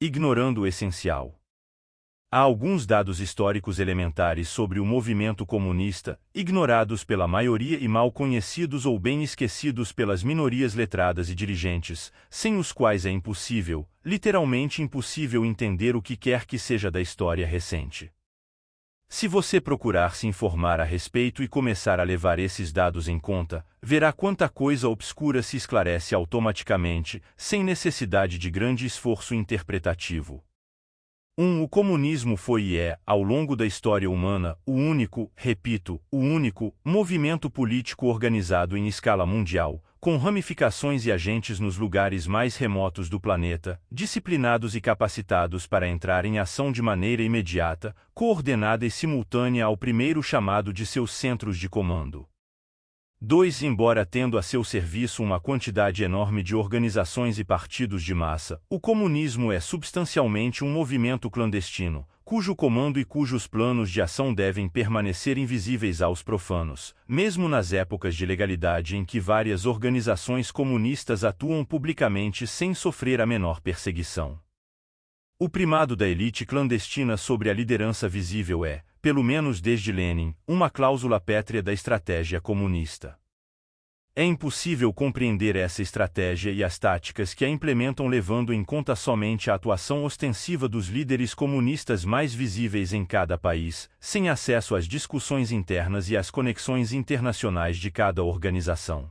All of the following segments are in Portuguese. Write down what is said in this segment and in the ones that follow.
ignorando o essencial. Há alguns dados históricos elementares sobre o movimento comunista, ignorados pela maioria e mal conhecidos ou bem esquecidos pelas minorias letradas e dirigentes, sem os quais é impossível, literalmente impossível entender o que quer que seja da história recente. Se você procurar se informar a respeito e começar a levar esses dados em conta, verá quanta coisa obscura se esclarece automaticamente, sem necessidade de grande esforço interpretativo. O comunismo foi e é, ao longo da história humana, o único, repito, o único, movimento político organizado em escala mundial, com ramificações e agentes nos lugares mais remotos do planeta, disciplinados e capacitados para entrar em ação de maneira imediata, coordenada e simultânea ao primeiro chamado de seus centros de comando. 2. Embora tendo a seu serviço uma quantidade enorme de organizações e partidos de massa, o comunismo é substancialmente um movimento clandestino, cujo comando e cujos planos de ação devem permanecer invisíveis aos profanos, mesmo nas épocas de legalidade em que várias organizações comunistas atuam publicamente sem sofrer a menor perseguição. O primado da elite clandestina sobre a liderança visível é, pelo menos desde Lenin, uma cláusula pétrea da estratégia comunista. É impossível compreender essa estratégia e as táticas que a implementam levando em conta somente a atuação ostensiva dos líderes comunistas mais visíveis em cada país, sem acesso às discussões internas e às conexões internacionais de cada organização.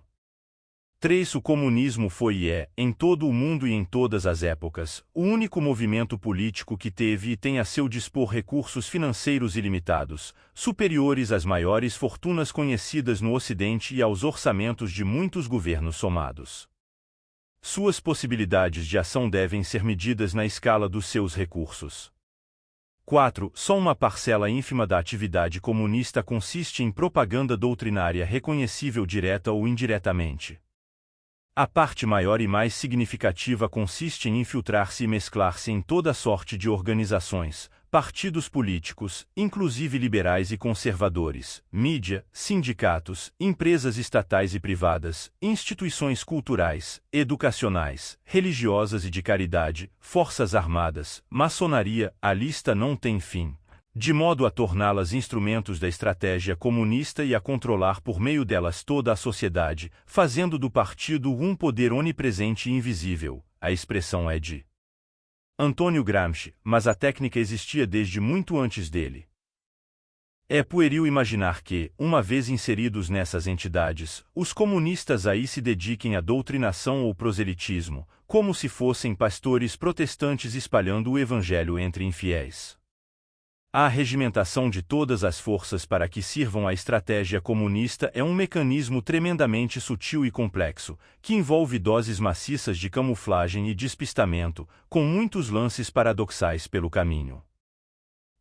3. O comunismo foi e é, em todo o mundo e em todas as épocas, o único movimento político que teve e tem a seu dispor recursos financeiros ilimitados, superiores às maiores fortunas conhecidas no Ocidente e aos orçamentos de muitos governos somados. Suas possibilidades de ação devem ser medidas na escala dos seus recursos. 4. Só uma parcela ínfima da atividade comunista consiste em propaganda doutrinária reconhecível direta ou indiretamente. A parte maior e mais significativa consiste em infiltrar-se e mesclar-se em toda sorte de organizações, partidos políticos, inclusive liberais e conservadores, mídia, sindicatos, empresas estatais e privadas, instituições culturais, educacionais, religiosas e de caridade, forças armadas, maçonaria, a lista não tem fim, de modo a torná-las instrumentos da estratégia comunista e a controlar por meio delas toda a sociedade, fazendo do partido um poder onipresente e invisível. A expressão é de Antônio Gramsci, mas a técnica existia desde muito antes dele. É pueril imaginar que, uma vez inseridos nessas entidades, os comunistas aí se dediquem à doutrinação ou proselitismo, como se fossem pastores protestantes espalhando o evangelho entre infiéis. A regimentação de todas as forças para que sirvam à estratégia comunista é um mecanismo tremendamente sutil e complexo, que envolve doses maciças de camuflagem e despistamento, com muitos lances paradoxais pelo caminho.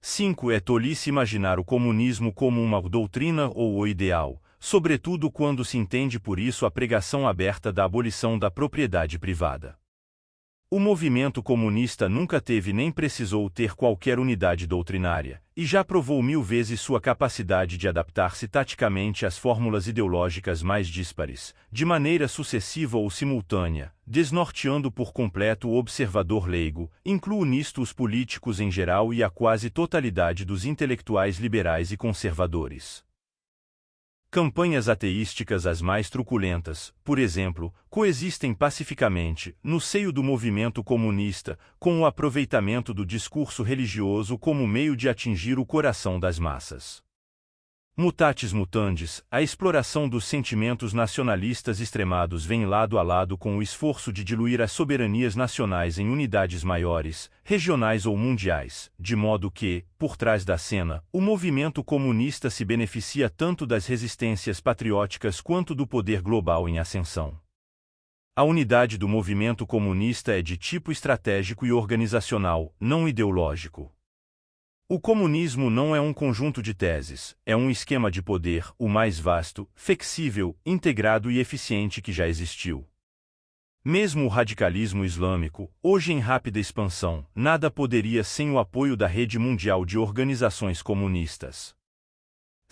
5. É tolice imaginar o comunismo como uma doutrina ou o ideal, sobretudo quando se entende por isso a pregação aberta da abolição da propriedade privada. O movimento comunista nunca teve nem precisou ter qualquer unidade doutrinária, e já provou 1000 vezes sua capacidade de adaptar-se taticamente às fórmulas ideológicas mais díspares, de maneira sucessiva ou simultânea, desnorteando por completo o observador leigo, incluo nisto os políticos em geral e a quase totalidade dos intelectuais liberais e conservadores. Campanhas ateísticas as mais truculentas, por exemplo, coexistem pacificamente, no seio do movimento comunista, com o aproveitamento do discurso religioso como meio de atingir o coração das massas. Mutatis mutandis, a exploração dos sentimentos nacionalistas extremados vem lado a lado com o esforço de diluir as soberanias nacionais em unidades maiores, regionais ou mundiais, de modo que, por trás da cena, o movimento comunista se beneficia tanto das resistências patrióticas quanto do poder global em ascensão. A unidade do movimento comunista é de tipo estratégico e organizacional, não ideológico. O comunismo não é um conjunto de teses, é um esquema de poder, o mais vasto, flexível, integrado e eficiente que já existiu. Mesmo o radicalismo islâmico, hoje em rápida expansão, nada poderia sem o apoio da rede mundial de organizações comunistas.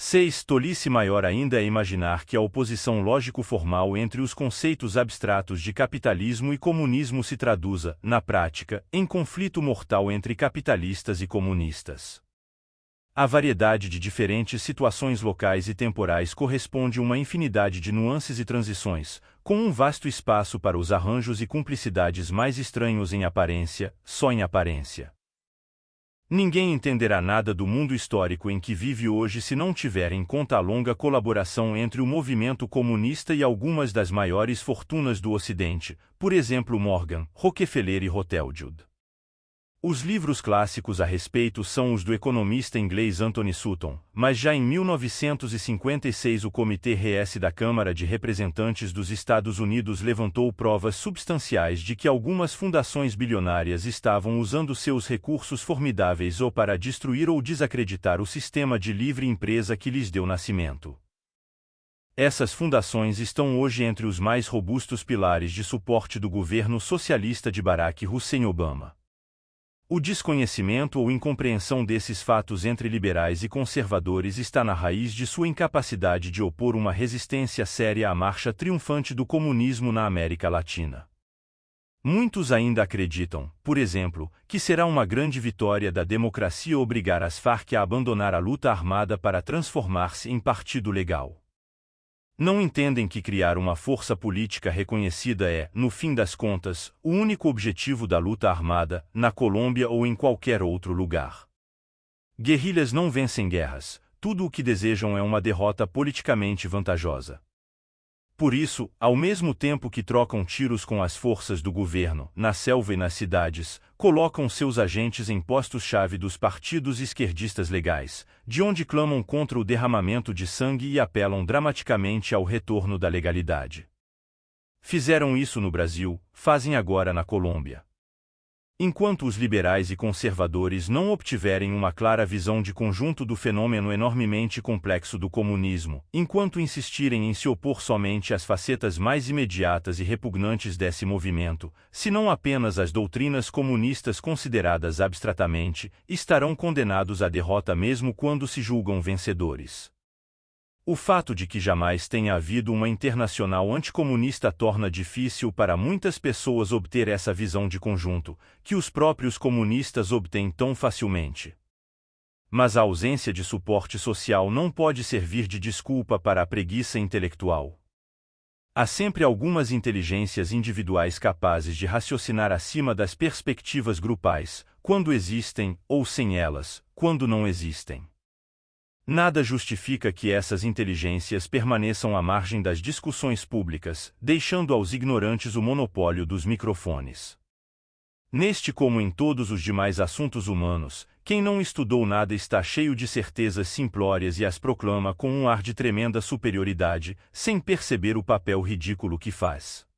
6. Tolice maior ainda é imaginar que a oposição lógico-formal entre os conceitos abstratos de capitalismo e comunismo se traduza, na prática, em conflito mortal entre capitalistas e comunistas. A variedade de diferentes situações locais e temporais corresponde a uma infinidade de nuances e transições, com um vasto espaço para os arranjos e cumplicidades mais estranhos em aparência, só em aparência. Ninguém entenderá nada do mundo histórico em que vive hoje se não tiver em conta a longa colaboração entre o movimento comunista e algumas das maiores fortunas do Ocidente, por exemplo Morgan, Rockefeller e Rothschild. Os livros clássicos a respeito são os do economista inglês Anthony Sutton, mas já em 1956 o Comitê RS da Câmara de Representantes dos Estados Unidos levantou provas substanciais de que algumas fundações bilionárias estavam usando seus recursos formidáveis ou para destruir ou desacreditar o sistema de livre empresa que lhes deu nascimento. Essas fundações estão hoje entre os mais robustos pilares de suporte do governo socialista de Barack Hussein Obama. O desconhecimento ou incompreensão desses fatos entre liberais e conservadores está na raiz de sua incapacidade de opor uma resistência séria à marcha triunfante do comunismo na América Latina. Muitos ainda acreditam, por exemplo, que será uma grande vitória da democracia obrigar as Farc a abandonar a luta armada para transformar-se em partido legal. Não entendem que criar uma força política reconhecida é, no fim das contas, o único objetivo da luta armada, na Colômbia ou em qualquer outro lugar. Guerrilhas não vencem guerras, tudo o que desejam é uma derrota politicamente vantajosa. Por isso, ao mesmo tempo que trocam tiros com as forças do governo, na selva e nas cidades, colocam seus agentes em postos-chave dos partidos esquerdistas legais, de onde clamam contra o derramamento de sangue e apelam dramaticamente ao retorno da legalidade. Fizeram isso no Brasil, fazem agora na Colômbia. Enquanto os liberais e conservadores não obtiverem uma clara visão de conjunto do fenômeno enormemente complexo do comunismo, enquanto insistirem em se opor somente às facetas mais imediatas e repugnantes desse movimento, se não apenas às doutrinas comunistas consideradas abstratamente, estarão condenados à derrota mesmo quando se julgam vencedores. O fato de que jamais tenha havido uma internacional anticomunista torna difícil para muitas pessoas obter essa visão de conjunto, que os próprios comunistas obtêm tão facilmente. Mas a ausência de suporte social não pode servir de desculpa para a preguiça intelectual. Há sempre algumas inteligências individuais capazes de raciocinar acima das perspectivas grupais, quando existem, ou sem elas, quando não existem. Nada justifica que essas inteligências permaneçam à margem das discussões públicas, deixando aos ignorantes o monopólio dos microfones. Neste como em todos os demais assuntos humanos, quem não estudou nada está cheio de certezas simplórias e as proclama com um ar de tremenda superioridade, sem perceber o papel ridículo que faz.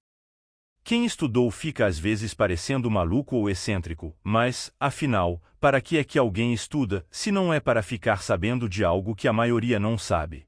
Quem estudou fica às vezes parecendo maluco ou excêntrico, mas, afinal, para que é que alguém estuda, se não é para ficar sabendo de algo que a maioria não sabe?